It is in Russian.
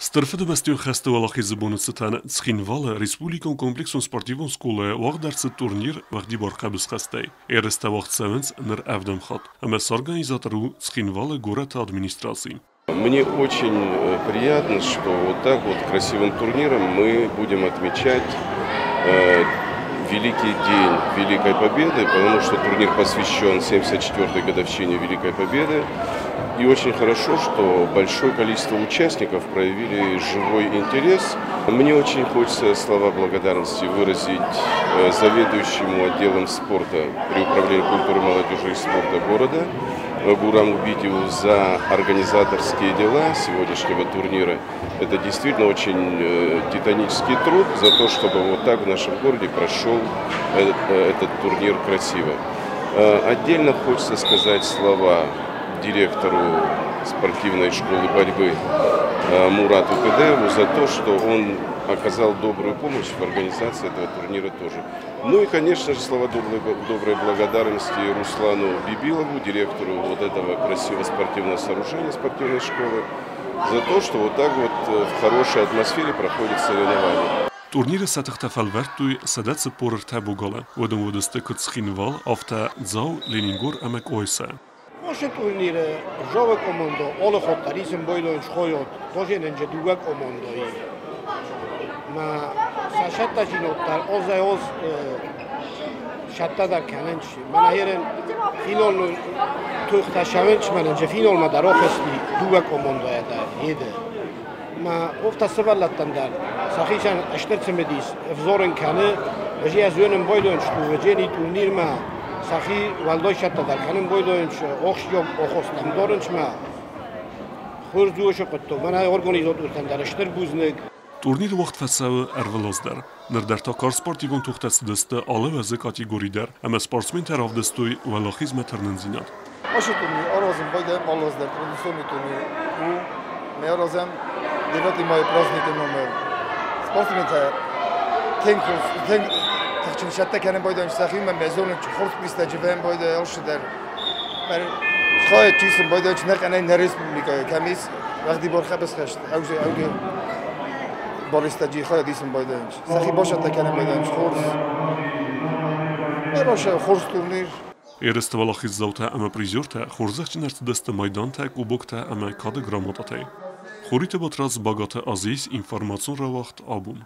Старфеда бастион хасте валахи забонуцетан цхинвала республикон комплексон спортивон скуле вахдарцы турнир вахди бархабус хасте. Эреста вахт севенс нер авдам хат. Амес организатору цхинвала город администрации. Мне очень приятно, что вот так вот красивым турниром мы будем отмечать Великий день Великой Победы, потому что турнир посвящен 74-й годовщине Великой Победы. И очень хорошо, что большое количество участников проявили живой интерес. Мне очень хочется слова благодарности выразить заведующему отделом спорта при управлении культуры, молодежи и спорта города Гураму Битеву за организаторские дела сегодняшнего турнира. Это действительно очень титанический труд за то, чтобы вот так в нашем городе прошел этот турнир красиво. Отдельно хочется сказать слова директору спортивной школы борьбы Мурату Кедееву за то, что он оказал добрую помощь в организации этого турнира тоже. Ну и, конечно же, слова доброй благодарности Руслану Бибилову, директору вот этого красивого спортивного сооружения, спортивной школы, за то, что вот так вот в хорошей атмосфере проходит соревнования. Турнира сатахтафал вертуй садаться порр табугала, водом водостекот схинвал, авта дзау Ленингор амек ойса. Naše turnire, žove komondo, alle hotarisem bojdon schojot, тоже ненже дуга комондо и на сашата жинотар озаоз шатта дар каненч манайрен финал тухташавенч маненже финал ма дар охести дуга комондо яда еде ма офта севалаттан дар сахишан аштерцемедис взорен кане вежи азуен бойдон шту вежени турнир ма Сахи валдойшатта дар канен бойдоинч охшёг охостам доринчма хурзуошо qotto mana organizatordan dar ishtir buznik Турнир вақт фасав арвалоздар. Нердар кар спортивон тухтасы дасты алы вазы категорийдар, ама спортсмен тараф дастой вала хизматар нанзинад. Ошы турнир аразым бойда алоздар традиционный турнир. Мы аразам 9 мая праздники номер. Спортсмен تخشن شتى كان بيدا مستخيم من بزون خرط بيستجيبهم بيدا يرشدر بر خواهد چیزم بيدا چنك أنا نريس بملكة كميس وقتی برخه بس خشت أوجه بالاستجی خواهد دیسم بيدا سخی باشه تا کنم بيدا خرط باشه خرط تورنیر Эреста валахи заута ама призерта хорзахчи нарт даста майданта кубокта ама кады грамотате. Хорите батраз багата азиз информацион равахт абун.